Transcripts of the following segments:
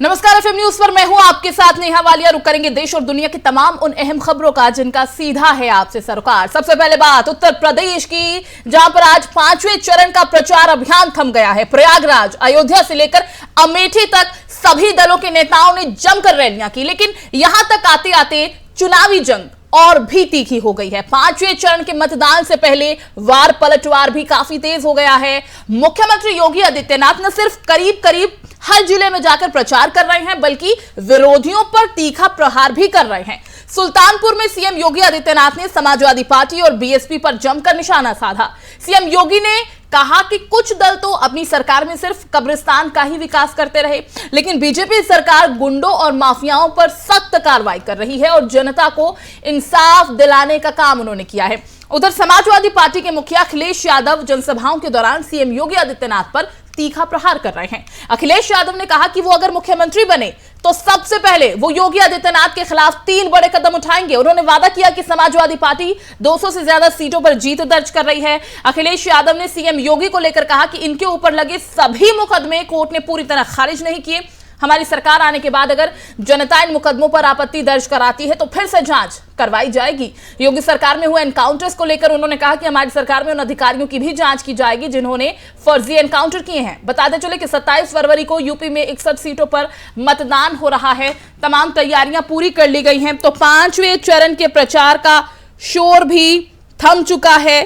नमस्कार, FM news पर मैं हूं आपके साथ नेहा वालिया। रुक करेंगे देश और दुनिया की तमाम उन अहम खबरों का जिनका सीधा है आपसे सरोकार। सबसे पहले बात उत्तर प्रदेश की, जहां पर आज 5वें चरण का प्रचार अभियान थम गया है। प्रयागराज, अयोध्या से लेकर अमेठी तक सभी दलों के नेताओं ने जमकर रैलियां की, लेकिन यहां तक आते आते चुनावी जंग और भी तीखी हो गई है। 5वें चरण के मतदान से पहले वार पलटवार भी काफी तेज हो गया है। मुख्यमंत्री योगी आदित्यनाथ न सिर्फ करीब करीब हर जिले में जाकर प्रचार कर रहे हैं, बल्कि विरोधियों पर तीखा प्रहार भी कर रहे हैं। सुल्तानपुर में सीएम योगी आदित्यनाथ ने समाजवादी पार्टी और बीएसपी पर जमकर निशाना साधा। सीएम योगी ने कहा कि कुछ दल तो अपनी सरकार में सिर्फ कब्रिस्तान का ही विकास करते रहे, लेकिन बीजेपी सरकार गुंडों और माफियाओं पर सख्त कार्रवाई कर रही है और जनता को इंसाफ दिलाने का काम उन्होंने किया है। उधर समाजवादी पार्टी के मुखिया अखिलेश यादव जनसभाओं के दौरान सीएम योगी आदित्यनाथ पर तीखा प्रहार कर रहे हैं। अखिलेश यादव ने कहा कि वो अगर मुख्यमंत्री बने तो सबसे पहले वो योगी आदित्यनाथ के खिलाफ 3 बड़े कदम उठाएंगे। उन्होंने वादा किया कि समाजवादी पार्टी 200 से ज्यादा सीटों पर जीत दर्ज कर रही है। अखिलेश यादव ने सीएम योगी को लेकर कहा कि इनके ऊपर लगे सभी मुकदमे कोर्ट ने पूरी तरह खारिज नहीं किए। हमारी सरकार आने के बाद अगर जनता इन मुकदमों पर आपत्ति दर्ज कराती है तो फिर से जांच करवाई जाएगी। योगी सरकार में हुए एनकाउंटर्स को लेकर उन्होंने कहा कि हमारी सरकार में उन अधिकारियों की भी जांच की जाएगी जिन्होंने फर्जी एनकाउंटर किए हैं। बताते चले कि 27 फरवरी को यूपी में 61 सीटों पर मतदान हो रहा है। तमाम तैयारियां पूरी कर ली गई हैं। तो 5वें चरण के प्रचार का शोर भी थम चुका है।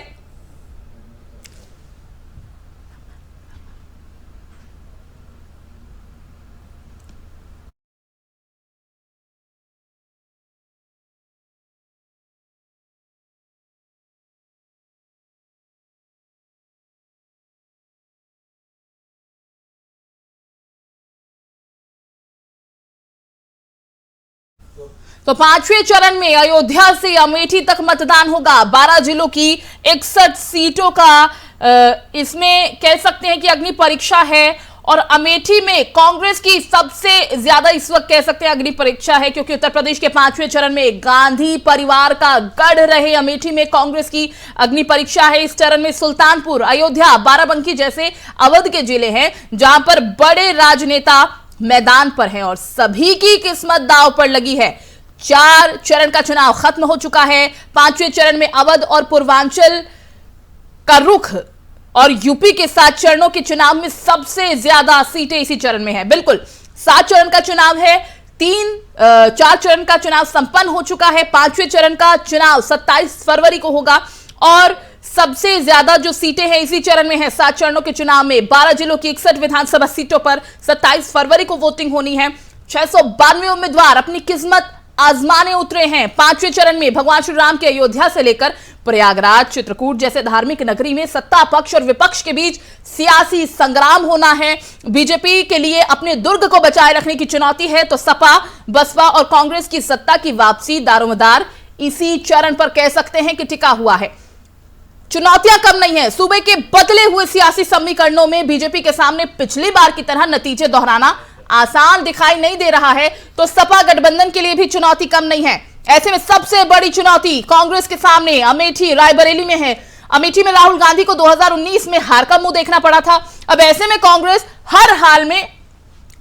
तो 5वें चरण में अयोध्या से अमेठी तक मतदान होगा। 12 जिलों की 61 सीटों का इसमें कह सकते हैं कि अग्नि परीक्षा है और अमेठी में कांग्रेस की सबसे ज्यादा इस वक्त कह सकते हैं अग्नि परीक्षा है, क्योंकि उत्तर प्रदेश के 5वें चरण में गांधी परिवार का गढ़ रहे अमेठी में कांग्रेस की अग्नि परीक्षा है। इस चरण में सुल्तानपुर, अयोध्या, बाराबंकी जैसे अवध के जिले हैं जहां पर बड़े राजनेता मैदान पर हैं और सभी की किस्मत दांव पर लगी है। 4 चरण का चुनाव खत्म हो चुका है। 5वें चरण में अवध और पूर्वांचल का रुख और यूपी के 7 चरणों के चुनाव में सबसे ज्यादा सीटें इसी चरण में है। बिल्कुल 7 चरण का चुनाव है। 4 चरण का चुनाव संपन्न हो चुका है। 5वें चरण का चुनाव 27 फरवरी को होगा और सबसे ज्यादा जो सीटें हैं इसी चरण में है। 7 चरणों के चुनाव में 12 जिलों की 61 विधानसभा सीटों पर 27 फरवरी को वोटिंग होनी है। 692 उम्मीदवार अपनी किस्मत आजमाने उतरे हैं। 5वें चरण में भगवान श्री राम के अयोध्या से लेकर प्रयागराज, चित्रकूट जैसे धार्मिक नगरी में सत्ता पक्ष और विपक्ष के बीच सियासी संग्राम होना है। बीजेपी के लिए अपने दुर्ग को बचाए रखने की चुनौती है, तो सपा, बसपा और कांग्रेस की सत्ता की वापसी दारोमदार इसी चरण पर कह सकते हैं कि टिका हुआ है। चुनौतियां कम नहीं है। सूबे के बदले हुए सियासी समीकरणों में बीजेपी के सामने पिछली बार की तरह नतीजे दोहराना आसान दिखाई नहीं दे रहा है, तो सपा गठबंधन के लिए भी चुनौती कम नहीं है। ऐसे में सबसे बड़ी चुनौती कांग्रेस के सामने अमेठी, रायबरेली में है। अमेठी में राहुल गांधी को 2019 में हार का मुंह देखना पड़ा था। अब ऐसे में कांग्रेस हर हाल में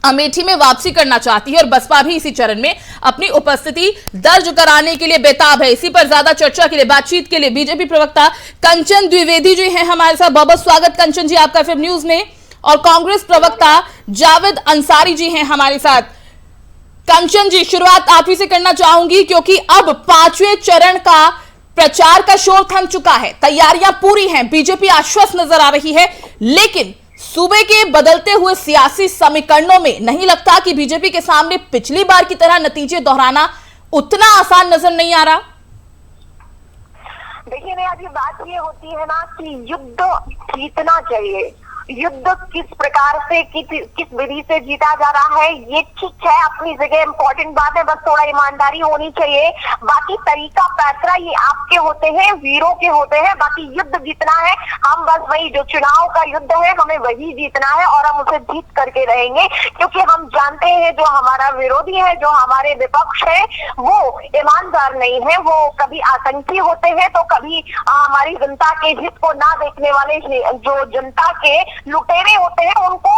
अमेठी में वापसी करना चाहती है और बसपा भी इसी चरण में अपनी उपस्थिति दर्ज कराने के लिए बेताब है। इसी पर ज्यादा चर्चा के लिए, बातचीत के लिए बीजेपी प्रवक्ता कंचन द्विवेदी जी हैं हमारे साथ। बहुत बहुत स्वागत कंचन जी आपका एफएम न्यूज में। और कांग्रेस प्रवक्ता जावेद अंसारी जी हैं हमारे साथ। कंचन जी, शुरुआत आप ही से करना चाहूंगी क्योंकि अब 5वें चरण का प्रचार का शोर थम चुका है। तैयारियां पूरी हैं, बीजेपी आश्वस्त नजर आ रही है, लेकिन सूबे के बदलते हुए सियासी समीकरणों में नहीं लगता कि बीजेपी के सामने पिछली बार की तरह नतीजे दोहराना उतना आसान नजर नहीं आ रहा। देखिए ना, अभी बात ये होती है ना कि युद्ध जीतना चाहिए। युद्ध किस प्रकार से किस विधि से जीता जा रहा है ये ठीक है, अपनी जगह इम्पोर्टेंट बात है, बस थोड़ा ईमानदारी होनी चाहिए। बाकी तरीका पैतरा ये आपके होते हैं, वीरों के होते हैं। बाकी युद्ध जीतना है, हम बस वही जो चुनाव का युद्ध है हमें वही जीतना है और हम उसे जीत करके रहेंगे, क्योंकि हम जानते हैं जो हमारा विरोधी है, जो हमारे विपक्ष है, वो ईमानदार नहीं है। वो कभी आतंकी होते हैं तो कभी हमारी जनता के हित को ना देखने वाले जो जनता के लुटेरे होते हैं उनको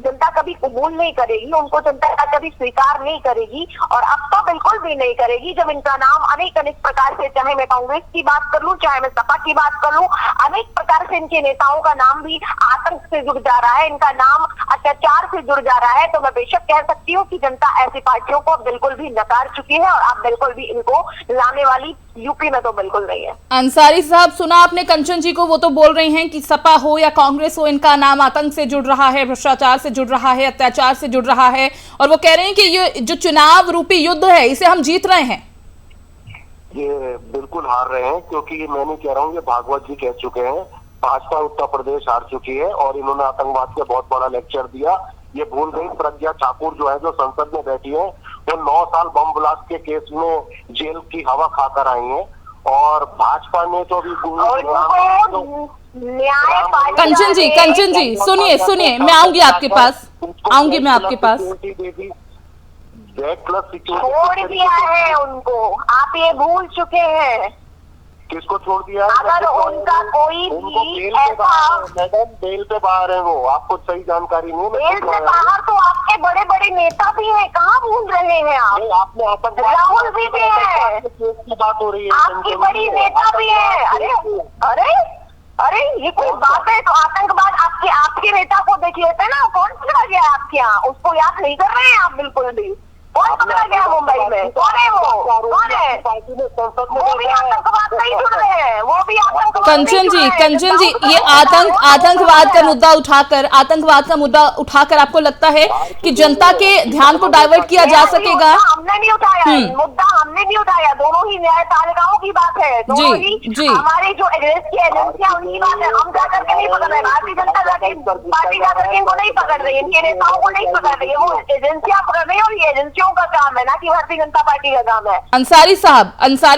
जनता कभी कबूल नहीं करेगी, उनको जनता कभी स्वीकार नहीं करेगी, और अब तो बिल्कुल भी नहीं करेगी जब इनका नाम अनेक अनेक प्रकार से, चाहे मैं कांग्रेस की बात कर लूं, चाहे मैं सपा की बात कर लूं, अनेक प्रकार से इनके नेताओं का नाम भी आतंक से जुड़ जा रहा है, इनका नाम अत्याचार से जुड़ जा रहा है। तो मैं बेशक कह सकती हूँ कि जनता ऐसी पार्टियों को बिल्कुल भी नकार चुकी है, और आप बिल्कुल भी इनको लाने वाली यूपी में तो बिल्कुल नहीं है। अंसारी साहब, सुना आपने कंचन जी को, वो तो बोल रही हैं कि सपा हो या कांग्रेस हो, इनका नाम आतंक से जुड़ रहा है, भ्रष्टाचार से जुड़ रहा है, अत्याचार से जुड़ रहा है, और वो कह रहे हैं कि ये जो चुनाव रूपी युद्ध है इसे हम जीत रहे हैं। ये बिल्कुल हार रहे हैं, क्योंकि मैं नहीं कह रहा हूँ, ये भागवत जी कह चुके हैं, भाजपा उत्तर प्रदेश हार चुकी है, और इन्होंने आतंकवाद का बहुत बड़ा लेक्चर दिया। ये भूल गई प्रज्ञा ठाकुर जो है, जो संसद में बैठी है, वो 9 साल बम ब्लास्ट के केस में जेल की हवा खाकर आई है, और भाजपा ने तो अभी कंचन जी सुनिए, मैं आऊंगी आपके पास, छोड़ दिया है उनको, आप ये भूल चुके हैं। किसको छोड़ दिया? अगर उनका कोई भी ऐसा, मैडम बेल पे बाहर है वो, आपको सही जानकारी नहीं है। बेल से बाहर तो आपके बड़े बड़े नेता भी हैं, कहाँ भूल रहे हैं आप? आपने राहुल जी भी है, की बात हो रही है, आपकी बड़ी नेता भी है। अरे ये कोई बात है? तो आतंकवाद आपके नेता को देख लेते ना, कौन पकड़ा गया आपके यहाँ? उसको याद नहीं कर रहे हैं आप बिल्कुल भी। कौन पकड़ा गया मुंबई में? कौन है वो? कौन है? वो भी आतंकवाद से ही जुड़ रहे हैं, वो भी आतंकवाद। कंचन जी, ये आतंकवाद का मुद्दा उठाकर आपको लगता है कि जनता के ध्यान को डाइवर्ट किया जा सकेगा? हमने नहीं उठाया मुद्दा, हमने नहीं उठाया, दोनों ही न्यायपालिकाओं की बात है, दोनों ही हमारी जो एग्रेस की एजेंसियां उनकी बात है। हम जाकर के नहीं पकड़ रहे, भारतीय जनता पार्टी जाकर के इनको नहीं पकड़ रही, इनके नेताओं को नहीं पकड़ रही है, वो एजेंसियां पकड़ रही है, और ये एजेंसियों का काम है, ना कि भारतीय जनता पार्टी का काम है। अंसारी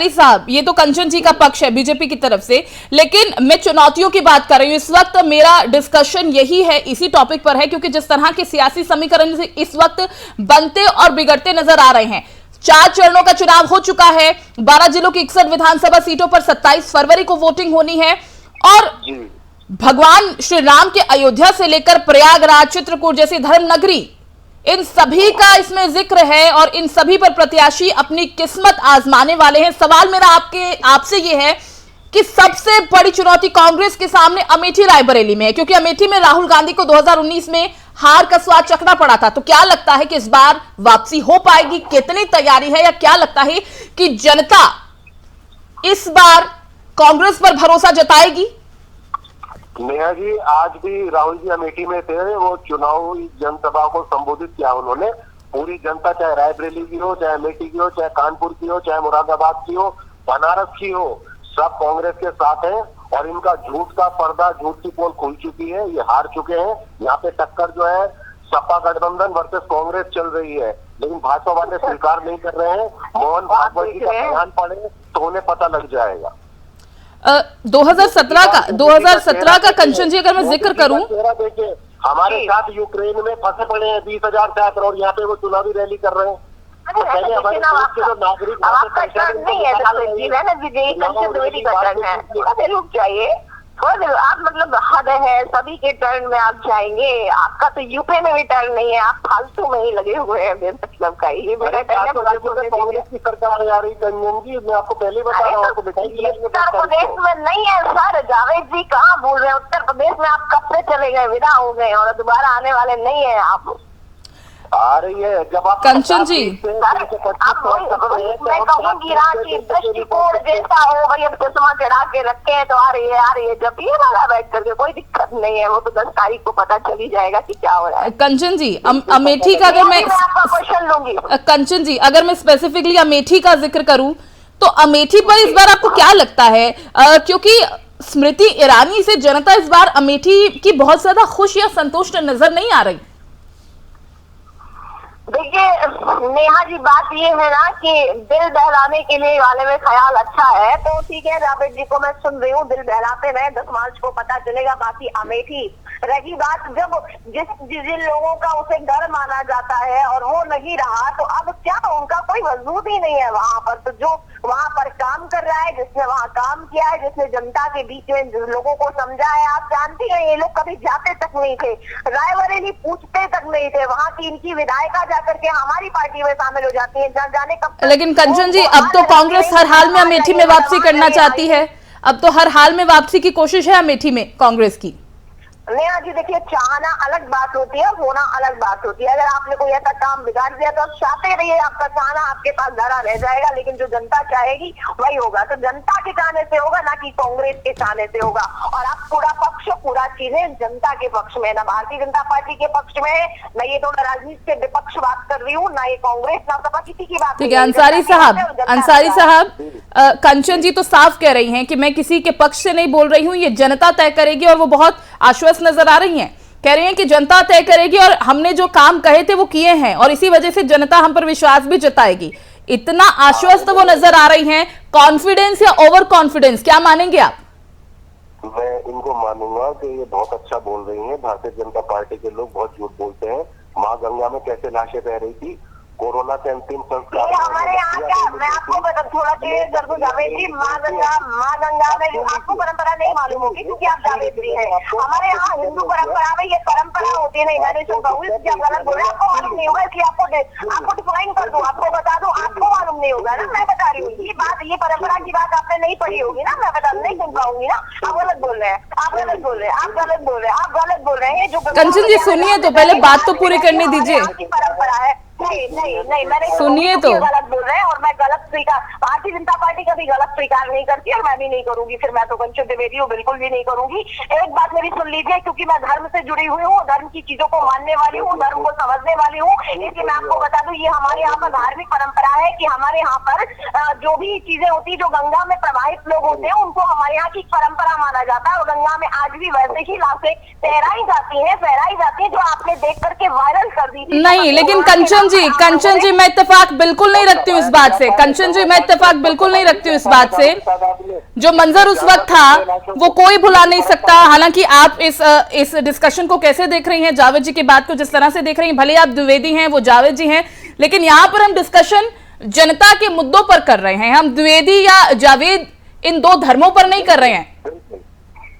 साहब, ये तो कंचन जी का पक्ष है बीजेपी की तरफ से, लेकिन मैं चुनौतियों की बात कर रही हूँ। इस वक्त मेरा डिस्कशन यही है, इसी टॉपिक पर है, क्योंकि जिस तरह के सियासी समीकरण इस वक्त बनते और बिगड़ते नजर आ रहे हैं। 4 चरणों का चुनाव हो चुका है, 12 जिलों की 61 विधानसभा सीटों पर 27 फरवरी को वोटिंग होनी है, और भगवान श्री राम के अयोध्या से लेकर प्रयागराज, चित्रकूट जैसी धर्म नगरी, इन सभी का इसमें जिक्र है, और इन सभी पर प्रत्याशी अपनी किस्मत आजमाने वाले हैं। सवाल मेरा आपसे ये है कि सबसे बड़ी चुनौती कांग्रेस के सामने अमेठी रायबरेली में है, क्योंकि अमेठी में राहुल गांधी को 2019 में हार का स्वाद चखना पड़ा था। तो क्या लगता है कि इस बार वापसी हो पाएगी? कितनी तैयारी है, या क्या लगता है कि जनता इस बार कांग्रेस पर भरोसा जताएगी? नेहा जी, आज भी राहुल जी अमेठी में थे, वो चुनावी जनसभा को संबोधित किया उन्होंने। पूरी जनता, चाहे रायबरेली की हो, चाहे अमेठी की हो, चाहे कानपुर की हो, चाहे मुरादाबाद की हो, बनारस की हो, सब कांग्रेस के साथ हैं, और इनका झूठ का पर्दा, झूठ की पोल खुल चुकी है, ये हार चुके हैं। यहाँ पे टक्कर जो है सपा गठबंधन वर्सेस कांग्रेस चल रही है, लेकिन भाजपा वाले स्वीकार नहीं कर रहे हैं। मोहन भागवत जी का बयान पढ़े तो उन्हें पता लग जाएगा। 2017 का कंचन जी, अगर मैं जिक्र करूं, देखिए हमारे साथ यूक्रेन में फंसे पड़े हैं 20,000 छात्र, और यहाँ पे वो चुनावी रैली कर रहे हैं। तो पहले हमारे देश के जो नागरिक रुक जाइए थोड़ा देर, आप मतलब हद है, सभी के टर्न में आप जाएंगे, आपका तो यूपी में भी टर्न नहीं है, आप फालतू में ही लगे हुए हैं मतलब का। ये मेरा कांग्रेस की सरकार आ रही कंजन जी, मैं आपको पहले बता रहा हूँ, उत्तर प्रदेश में नहीं है सर। जावेद जी कहाँ बोल रहे हैं? उत्तर प्रदेश में आप कब से चले गए, विदा हो गए, और दोबारा आने वाले नहीं है। आप आ रही है जब आप कंचन जी, मैं कहूँगी रांची दृष्टिकोण जैसा हो भाई, अब चश्मा चढ़ा के रखे हैं तो आ रही है, जब ये वाला बैठ करके कोई दिक्कत नहीं है, वो तो 10 तारीख को पता चल ही जाएगा कि क्या हो रहा है। कंचन जी, अमेठी का अगर मैं आपका क्वेश्चन लूंगी, कंचन जी, अगर मैं स्पेसिफिकली अमेठी का जिक्र करूं, तो अमेठी पर इस बार आपको क्या लगता है? क्योंकि स्मृति ईरानी से जनता इस बार अमेठी की बहुत ज्यादा खुश या संतुष्ट नजर नहीं आ रही। देखिए नेहा जी, बात ये है ना कि दिल बहलाने के लिए वाले में ख्याल अच्छा है, तो ठीक है जावेद जी को मैं सुन रही हूँ, दिल बहलाते रहे, 10 मार्च को पता चलेगा। बाकी अमेठी रही बात, जब जिन लोगों का उसे डर माना जाता है और वो नहीं रहा, तो अब क्या उनका कोई वजूद ही नहीं है वहां पर। तो जो वहां पर काम कर रहा है, जिसने वहां काम किया है, जिसने जनता के बीच में लोगों को समझा है, आप जानती हैं ये लोग कभी जाते तक नहीं थे, रायबरेली पूछते तक नहीं थे, वहां की इनकी विधायिका जाकर के हमारी पार्टी में शामिल हो जाती है, जाने कब। लेकिन कंचन जी, अब तो कांग्रेस हर हाल में अमेठी में वापसी करना चाहती है, अब तो हर हाल में वापसी की कोशिश है अमेठी में कांग्रेस की। नेहा जी देखिए, चाहना अलग बात होती है, होना अलग बात होती है। अगर आपने कोई ऐसा काम बिगाड़ दिया तो आप चाहते रहिए, आपका चाहना आपके पास धरा रह जाएगा, लेकिन जो जनता चाहेगी वही होगा। तो जनता के चाहने से होगा, ना कि कांग्रेस के चाहने से होगा। और आप पूरा पक्ष, पूरा चीजें जनता के पक्ष में, ना भारतीय जनता पार्टी के पक्ष में है, ना ये तो राजनीति से विपक्ष बात कर रही हूँ, ना ये कांग्रेस ना सपा, किसी की बात। ठीक है अंसारी साहब, कंचन जी तो साफ कह रही हैं कि मैं किसी के पक्ष से नहीं बोल रही हूँ, ये जनता तय करेगी, और वो बहुत आश्वस्त नजर आ रही हैं, कह रही हैं कि जनता तय करेगी और हमने जो काम कहे थे वो किए हैं और इसी वजह से जनता हम पर विश्वास भी जताएगी। इतना आश्वस्त वो नजर आ रही हैं, कॉन्फिडेंस या ओवर कॉन्फिडेंस, क्या मानेंगे आप? मैं इनको मानूंगा कि ये बहुत अच्छा बोल रही हैं। भारतीय जनता पार्टी के लोग बहुत झूठ बोलते हैं। माँ गंगा में कैसे लाशें बह रही थी, कोरोना के अंतिम संस्कार हमारे यहाँ क्या, मैं आपको बता थोड़ा क्लियर कर दूं जावेद जी, माँ गंगा में आपको परंपरा नहीं मालूम होगी क्योंकि आप जावेद जी हैं। हमारे यहाँ हिंदू परंपरा में ये परंपरा होती है, नहीं मैं नहीं सुनता हूँ, इसलिए आप गलत बोल रहे हैं, आपको मालूम नहीं होगा, इसलिए आपको डिफाइन कर दूं, आपको बता दूं, आपको मालूम नहीं होगा ना, मैं बता रही हूँ। ये बात, ये परंपरा की बात आपने नहीं पढ़ी होगी ना, मैं बता नहीं सुन पाऊंगी ना। आप गलत बोल रहे हैं, आप गलत बोल रहे हैं, आप गलत बोल रहे हैं, आप गलत बोल रहे हैं। जो कंचन जी सुनिए तो, पहले बात तो पूरी करने दीजिए। परंपरा है, नहीं मैंने सुनिए तो, गलत बोल रहे हैं और मैं गलत स्वीकार, भारतीय जनता पार्टी कभी गलत स्वीकार नहीं करती और मैं भी नहीं करूंगी। फिर मैं तो कंचन द्विवेदी हूँ, बिल्कुल भी नहीं करूंगी। एक बात मेरी सुन लीजिए, क्योंकि मैं धर्म से जुड़ी हुई हूँ, धर्म की चीजों को मानने वाली हूँ, धर्म को समझने वाली हूँ, इसलिए मैं आपको बता दूं, ये हमारे यहाँ पर धार्मिक परंपरा है कि हमारे यहाँ पर जो भी चीजें होती है, जो गंगा में प्रवाहित लोग होते हैं, उनको हमारे यहाँ की परंपरा माना जाता है और गंगा में आज भी वैसे ही लाशें फहराई जाती है, जो आपने देख करके वायरल कर दी थी। नहीं, लेकिन कंचन जी मैं इत्तेफाक बिल्कुल नहीं रखती हूँ इस बात से, कंचन जी मैं इत्तेफाक बिल्कुल नहीं रखती हूँ इस बात से। जो मंजर उस वक्त था वो कोई भुला नहीं सकता। हालांकि आप इस डिस्कशन को कैसे देख रही हैं, जावेद जी की बात को जिस तरह से देख रही हैं, भले आप द्विवेदी हैं वो जावेद जी हैं, लेकिन यहाँ पर हम डिस्कशन जनता के मुद्दों पर कर रहे हैं, हम द्विवेदी या जावेद इन दो धर्मों पर नहीं कर रहे हैं।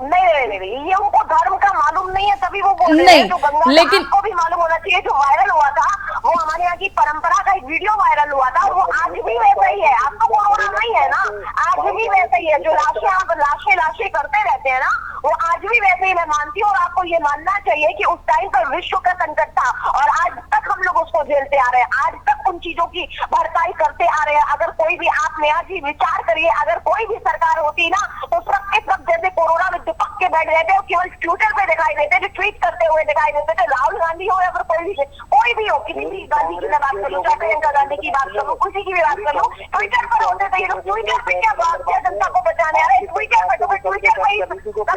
नहीं, ये उनको धर्म का मालूम नहीं है तभी वो बोल रहे हैं। जो गंगा, लेकिन आपको भी मालूम होना चाहिए, जो वायरल हुआ था वो हमारे यहाँ की परंपरा का एक वीडियो वायरल हुआ था, वो आज भी वैसा ही है। आपको कोरोना नहीं है ना, आज भी वैसा ही है। जो लाशें आप लाशें करते रहते हैं ना, वो आज भी वैसे ही मैं मानती हूँ। और आपको ये मानना चाहिए कि उस टाइम पर विश्व का संकट था और आज तक हम लोग उसको झेलते आ रहे हैं, आज तक उन चीजों की भरपाई करते आ रहे हैं। अगर कोई भी, आप नेहा जी विचार करिए, अगर कोई भी सरकार होती ना तो सब के सब जैसे कोरोना में दुपक के बैठ गए थे, केवल ट्विटर पे दिखाई देते थे, ट्वीट करते हुए दिखाई देते थे। राहुल गांधी हो या फिर कोई भी हो, किसी भी गांधी की मैं बात कर लूँ, चाहे प्रियंका गांधी की बात कर लूँ, किसी की भी बात कर लूँ, ट्विटर पर होते थे ये लोग। ट्विटर पे क्या बात किया जनता को बचाने आ रहे हैं, ट्विटर पर, तो ट्विटर पर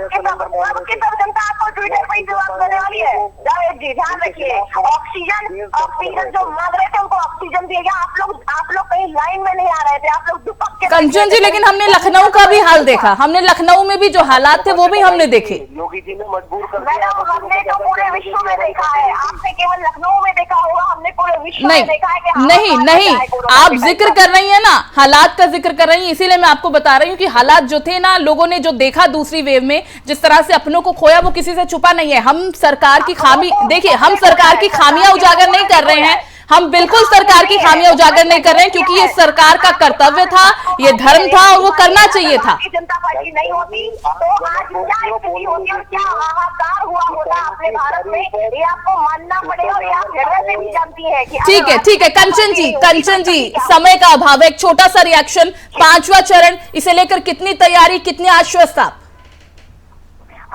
सबके सब जनता आपको ट्विटर पर ही जवाब देने वाली है। जावेद जी ध्यान रखिए, ऑक्सीजन जो मांग रहे थे उनको ऑक्सीजन दिया गया। आप लोग कहीं लाइन में नहीं आ रहे थे, आप लोग दुपक के। कंचन जी लेकिन हमने लखनऊ का भी हाल देखा, हमने लखनऊ में भी जो हालात थे वो भी हमने देखे। योगी जी ने मजबूर कर दिया। मैडम हमने तो पूरे विश्व में देखा है, आपने केवल लखनऊ में देखा होगा, हमने पूरे विश्व में देखा है कि नहीं आप जिक्र कर रही है ना, हालात का जिक्र कर रही है, इसीलिए मैं आपको बता रही हूँ कि हालात जो थे ना, लोगों ने जो देखा दूसरी वेव में, जिस तरह से अपनों को खोया, वो किसी से छुपा नहीं है। हम सरकार की खामी, देखिए हम सरकार की खामियां उजागर नहीं कर रहे हैं, हम बिल्कुल सरकार की खामियां उजागर नहीं कर रहे हैं, क्योंकि ये सरकार का कर्तव्य था, ये धर्म था और वो करना चाहिए था। जनता पार्टी नहीं होती तो आज क्या स्थिति होती और क्या हाहाकार हुआ होता अपने भारत में, ये आपको मानना पड़ेगा और ये आप हृदय से भी जानती है कि ठीक है कंचन जी समय का अभाव है, एक छोटा सा रिएक्शन, 5वां चरण, इसे लेकर कितनी तैयारी, कितने आश्वस्त आप?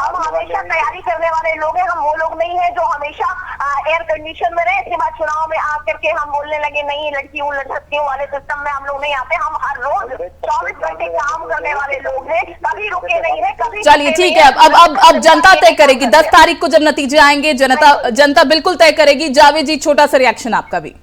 हम हमेशा तैयारी करने वाले लोग हैं, हम वो लोग नहीं है जो हमेशा एयर कंडीशन में रहे, इसके बाद चुनाव में आकर के हम बोलने लगे नहीं लड़की हूँ लड़ सकती हूँ वाले सिस्टम में हम लोग नहीं आते। हम हर रोज 24 घंटे काम करने वाले लोग हैं, कभी रुके नहीं है, कभी। चलिए ठीक है, अब जनता तय करेगी। 10 तारीख को जब नतीजे आएंगे जनता बिल्कुल तय करेगी। जावेद जी, छोटा सा रिएक्शन आपका भी।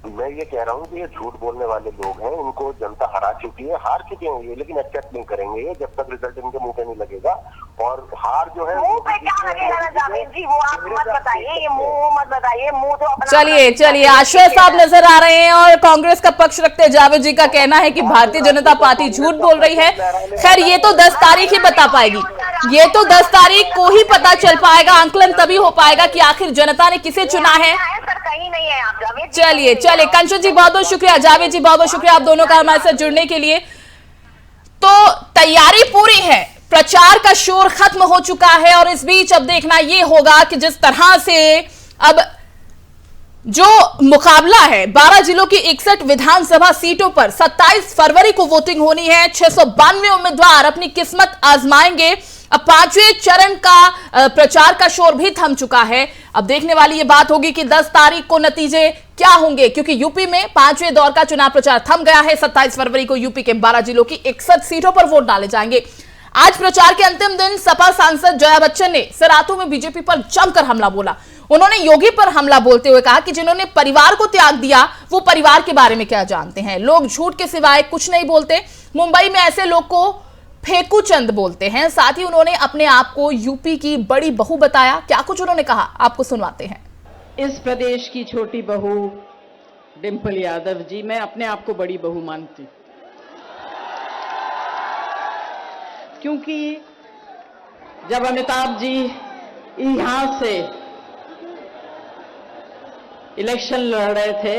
मैं ये कह रहा हूँ कि ये झूठ बोलने वाले लोग हैं, इनको जनता हरा चुकी है, हार चुके हैं ये, लेकिन एक्सेप्ट नहीं करेंगे ये जब तक रिजल्ट इनके मुंह पे नहीं लगेगा। और हार जो है मुंह पे क्या लगेगा ना जावेद जी, वो आप मत बताइए, ये मुंह मत बताइए, मुंह तो अपना। चलिए आश्वस्त साहब नजर आ रहे हैं और कांग्रेस का पक्ष रखते जावेद जी का कहना है कि भारतीय जनता पार्टी झूठ बोल रही है। खैर ये तो 10 तारीख ही बता पाएगी, ये तो 10 तारीख को ही पता चल पाएगा। आंकलन तभी हो पाएगा कि आखिर जनता ने किसे चुना है। कहीं नहीं है आप जावेद। चलिए कंचन जी बहुत बहुत शुक्रिया, जावेद जी बहुत बहुत शुक्रिया आप दोनों का हमारे साथ जुड़ने के लिए। तो तैयारी पूरी है, प्रचार का शोर खत्म हो चुका है और इस बीच अब देखना यह होगा कि जिस तरह से अब जो मुकाबला है 12 जिलों की 61 विधानसभा सीटों पर 27 फरवरी को वोटिंग होनी है। 692 उम्मीदवार अपनी किस्मत आजमाएंगे। अब 5वें चरण का प्रचार का शोर भी थम चुका है। अब देखने वाली ये बात होगी कि 10 तारीख को नतीजे क्या होंगे, क्योंकि यूपी में 5वें दौर का चुनाव प्रचार थम गया है। 27 फरवरी को यूपी के 12 जिलों की 61 सीटों पर वोट डाले जाएंगे। आज प्रचार के अंतिम दिन सपा सांसद जया बच्चन ने सरातू में बीजेपी पर जमकर हमला बोला। उन्होंने योगी पर हमला बोलते हुए कहा कि जिन्होंने परिवार को त्याग दिया वो परिवार के बारे में क्या जानते हैं। लोग झूठ के सिवाय कुछ नहीं बोलते। मुंबई में ऐसे लोग को फेकू चंद बोलते हैं। साथ ही उन्होंने अपने आप को यूपी की बड़ी बहू बताया। क्या कुछ उन्होंने कहा आपको सुनवाते हैं। इस प्रदेश की छोटी बहू डिंपल यादव जी, मैं अपने आप को बड़ी बहू मानती, क्योंकि जब अमिताभ जी यहां से इलेक्शन लड़ रहे थे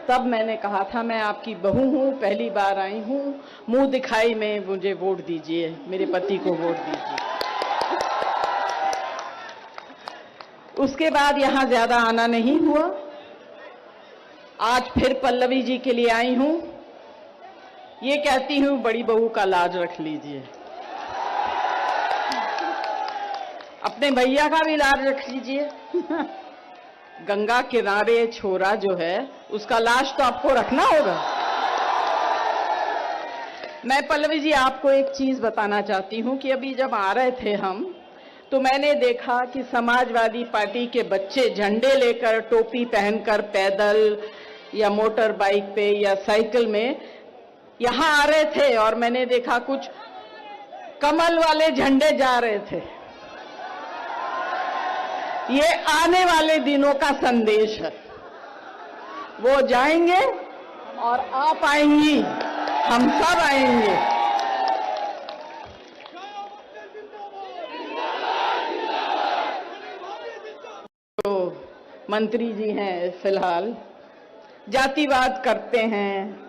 तब मैंने कहा था मैं आपकी बहू हूं, पहली बार आई हूं, मुंह दिखाई में मुझे वोट दीजिए, मेरे पति को वोट दीजिए। उसके बाद यहां ज्यादा आना नहीं हुआ। आज फिर पल्लवी जी के लिए आई हूं, ये कहती हूं बड़ी बहू का लाज रख लीजिए, अपने भैया का भी लाज रख लीजिए। गंगा किनारे छोरा जो है उसका लाश तो आपको रखना होगा। मैं पल्लवी जी आपको एक चीज बताना चाहती हूं कि अभी जब आ रहे थे हम तो मैंने देखा कि समाजवादी पार्टी के बच्चे झंडे लेकर, टोपी पहनकर, पैदल या मोटर बाइक पे या साइकिल में यहां आ रहे थे और मैंने देखा कुछ कमल वाले झंडे जा रहे थे। ये आने वाले दिनों का संदेश है। वो जाएंगे और आप आएंगी, हम सब आएंगे। तो मंत्री जी हैं फिलहाल, जातिवाद करते हैं,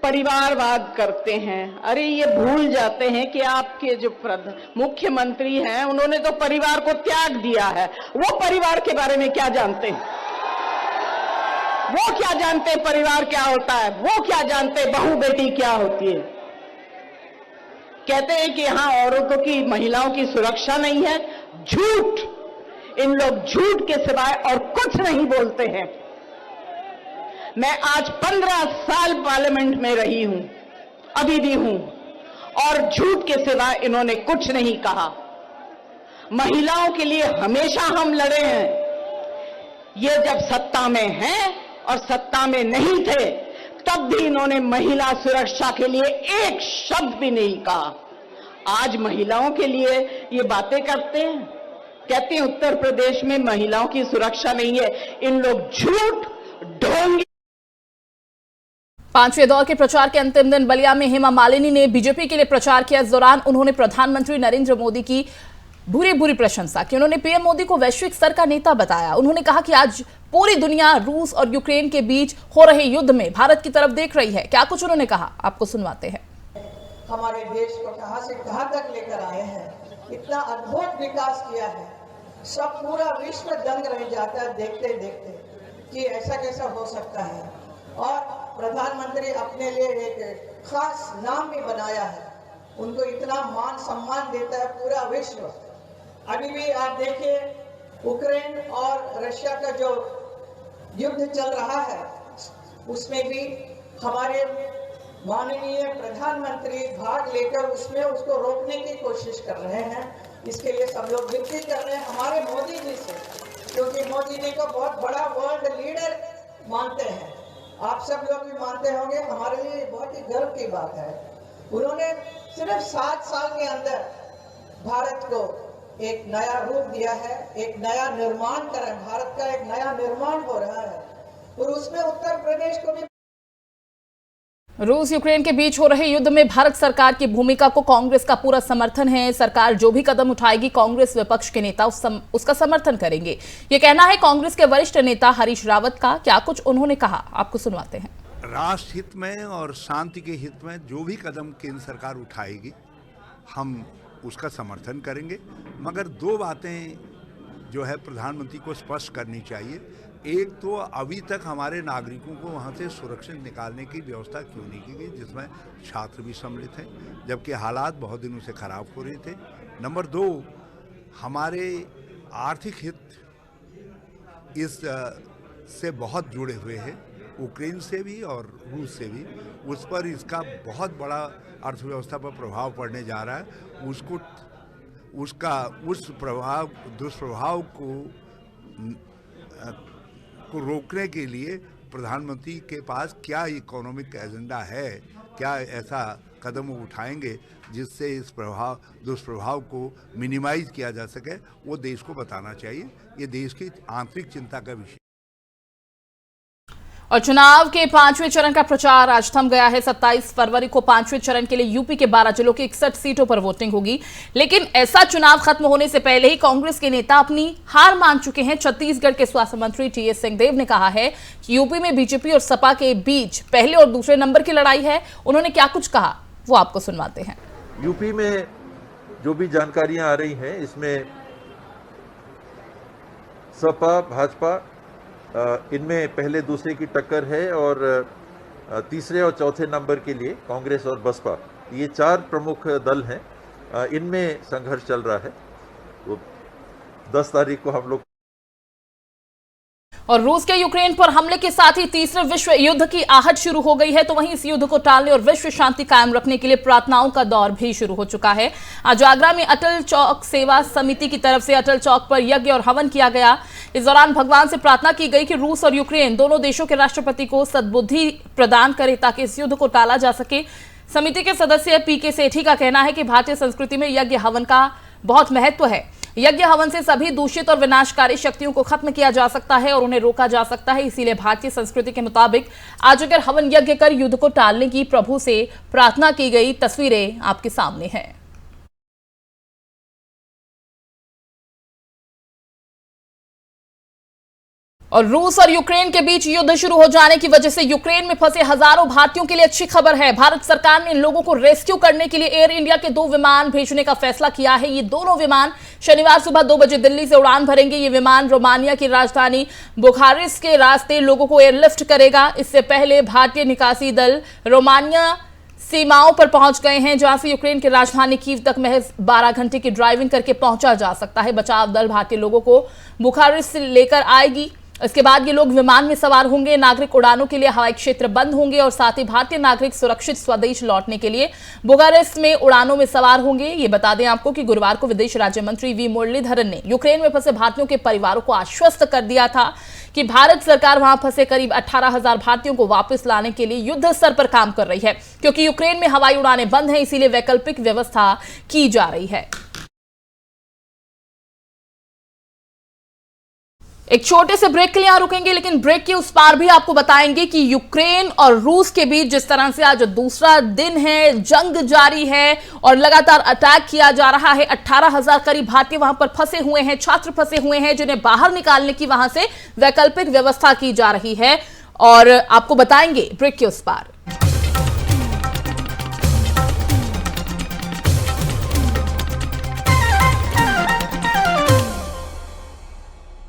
परिवारवाद करते हैं। अरे ये भूल जाते हैं कि आपके जो मुख्यमंत्री हैं उन्होंने तो परिवार को त्याग दिया है। वो परिवार के बारे में क्या जानते हैं? वो क्या जानते हैं परिवार क्या होता है? वो क्या जानते हैं बहू बेटी क्या होती है? कहते हैं कि यहां औरतों की, महिलाओं की सुरक्षा नहीं है। झूठ, इन लोग झूठ के सिवाय और कुछ नहीं बोलते हैं। मैं आज 15 साल पार्लियामेंट में रही हूं, अभी भी हूं, और झूठ के सिवाय इन्होंने कुछ नहीं कहा। महिलाओं के लिए हमेशा हम लड़े हैं। ये जब सत्ता में हैं और सत्ता में नहीं थे तब भी इन्होंने महिला सुरक्षा के लिए एक शब्द भी नहीं कहा। आज महिलाओं के लिए ये बातें करते हैं, कहते हैं उत्तर प्रदेश में महिलाओं की सुरक्षा नहीं है। इन लोग झूठ, ढोंगी। 5वें दौर के प्रचार के अंतिम दिन बलिया में हेमा मालिनी ने बीजेपी के लिए प्रचार किया। इस दौरान उन्होंने प्रधानमंत्री नरेंद्र मोदी की बुरी प्रशंसा की। उन्होंने पीएम मोदी को वैश्विक स्तर का नेता बताया। उन्होंने कहा कि आज पूरी दुनिया रूस और यूक्रेन के बीच हो रहे युद्ध में भारत की तरफ देख रही है। क्या कुछ उन्होंने कहा आपको सुनवाते हैं। हमारे देश को कहां से कहां तक लेकर आए हैं, इतना अद्भुत विकास किया है, सब पूरा विश्व दंग रह जाता है देखते देखते कि ऐसा कैसा हो सकता है। और प्रधानमंत्री अपने लिए एक खास नाम भी बनाया है उनको इतना मान सम्मान देता है पूरा विश्व। अभी भी आप देखिए यूक्रेन और रशिया का जो युद्ध चल रहा है उसमें भी हमारे माननीय प्रधानमंत्री भाग लेकर उसमें उसको रोकने की कोशिश कर रहे हैं। इसके लिए सब लोग विनती कर रहे हैं हमारे मोदी जी से, क्योंकि मोदी जी को बहुत बड़ा वर्ल्ड लीडर मानते हैं, आप सब लोग भी मानते होंगे। हमारे लिए बहुत ही गर्व की बात है, उन्होंने सिर्फ 7 साल के अंदर भारत को एक नया रूप दिया है, एक नया निर्माण कर रहे हैं, भारत का एक नया निर्माण हो रहा है और उसमें उत्तर प्रदेश को भी। रूस यूक्रेन के बीच हो रहे युद्ध में भारत सरकार की भूमिका को कांग्रेस का पूरा समर्थन है। सरकार जो भी कदम उठाएगी कांग्रेस विपक्ष के नेता उसका समर्थन करेंगे, ये कहना है कांग्रेस के वरिष्ठ नेता हरीश रावत का। क्या कुछ उन्होंने कहा, आपको सुनवाते हैं। राष्ट्र हित में और शांति के हित में जो भी कदम केंद्र सरकार उठाएगी हम उसका समर्थन करेंगे, मगर 2 बातें जो है प्रधानमंत्री को स्पष्ट करनी चाहिए। एक तो अभी तक हमारे नागरिकों को वहाँ से सुरक्षित निकालने की व्यवस्था क्यों नहीं की गई, जिसमें छात्र भी सम्मिलित हैं, जबकि हालात बहुत दिनों से खराब हो रहे थे। नंबर 2, हमारे आर्थिक हित इस से बहुत जुड़े हुए हैं, यूक्रेन से भी और रूस से भी। उस पर इसका बहुत बड़ा अर्थव्यवस्था पर प्रभाव पड़ने जा रहा है। उस दुष्प्रभाव को रोकने के लिए प्रधानमंत्री के पास क्या इकोनॉमिक एजेंडा है, क्या ऐसा कदम उठाएंगे जिससे इस दुष्प्रभाव को मिनिमाइज किया जा सके, वो देश को बताना चाहिए। ये देश की आंतरिक चिंता का विषय। और चुनाव के 5वें चरण का प्रचार आज थम गया है। 27 फरवरी को 5वें चरण के लिए यूपी के 12 जिलों की 61 सीटों पर वोटिंग होगी, लेकिन ऐसा चुनाव खत्म होने से पहले ही कांग्रेस के नेता अपनी हार मान चुके हैं। छत्तीसगढ़ के स्वास्थ्य मंत्री टीएस सिंहदेव ने कहा है कि यूपी में बीजेपी और सपा के बीच पहले और दूसरे नंबर की लड़ाई है। उन्होंने क्या कुछ कहा वो आपको सुनवाते हैं। यूपी में जो भी जानकारियां आ रही हैं, इसमें सपा भाजपा इनमें पहले दूसरे की टक्कर है और तीसरे और चौथे नंबर के लिए कांग्रेस और बसपा, ये 4 प्रमुख दल हैं, इनमें संघर्ष चल रहा है। तो 10 तारीख को हम लोग। और रूस के यूक्रेन पर हमले के साथ ही तीसरे विश्व युद्ध की आहट शुरू हो गई है, तो वहीं इस युद्ध को टालने और विश्व शांति कायम रखने के लिए प्रार्थनाओं का दौर भी शुरू हो चुका है। आज आगरा में अटल चौक सेवा समिति की तरफ से अटल चौक पर यज्ञ और हवन किया गया। इस दौरान भगवान से प्रार्थना की गई कि रूस और यूक्रेन दोनों देशों के राष्ट्रपति को सद्बुद्धि प्रदान करे ताकि इस युद्ध को टाला जा सके। समिति के सदस्य पीके सेठी का कहना है कि भारतीय संस्कृति में यज्ञ हवन का बहुत महत्व है। यज्ञ हवन से सभी दूषित और विनाशकारी शक्तियों को खत्म किया जा सकता है और उन्हें रोका जा सकता है। इसीलिए भारतीय संस्कृति के मुताबिक आज अगर हवन यज्ञ कर युद्ध को टालने की प्रभु से प्रार्थना की गई तस्वीरें आपके सामने हैं। और रूस और यूक्रेन के बीच युद्ध शुरू हो जाने की वजह से यूक्रेन में फंसे हजारों भारतीयों के लिए अच्छी खबर है। भारत सरकार ने इन लोगों को रेस्क्यू करने के लिए एयर इंडिया के 2 विमान भेजने का फैसला किया है। ये दोनों विमान शनिवार सुबह 2 बजे दिल्ली से उड़ान भरेंगे। ये विमान रोमानिया की राजधानी बुखारेस्ट के रास्ते लोगों को एयरलिफ्ट करेगा। इससे पहले भारतीय निकासी दल रोमानिया सीमाओं पर पहुंच गए हैं, जहां से यूक्रेन की राजधानी कीव तक महज 12 घंटे की ड्राइविंग करके पहुंचा जा सकता है। बचाव दल भारतीय लोगों को बुखारेस्ट से लेकर आएगी। इसके बाद ये लोग विमान में सवार होंगे। नागरिक उड़ानों के लिए हवाई क्षेत्र बंद होंगे और साथ ही भारतीय नागरिक सुरक्षित स्वदेश लौटने के लिए बुखारेस्ट में उड़ानों में सवार होंगे। ये बता दें आपको कि गुरुवार को विदेश राज्य मंत्री वी मुरलीधरन ने यूक्रेन में फंसे भारतीयों के परिवारों को आश्वस्त कर दिया था कि भारत सरकार वहां फंसे करीब 18,000 भारतीयों को वापस लाने के लिए युद्ध स्तर पर काम कर रही है। क्योंकि यूक्रेन में हवाई उड़ानें बंद हैं, इसीलिए वैकल्पिक व्यवस्था की जा रही है। एक छोटे से ब्रेक के लिए यहां रुकेंगे, लेकिन ब्रेक के उस पार भी आपको बताएंगे कि यूक्रेन और रूस के बीच जिस तरह से आज दूसरा दिन है, जंग जारी है और लगातार अटैक किया जा रहा है। 18,000 करीब भारतीय वहां पर फंसे हुए हैं, छात्र फंसे हुए हैं, जिन्हें बाहर निकालने की वहां से वैकल्पिक व्यवस्था की जा रही है। और आपको बताएंगे ब्रेक के उस पार।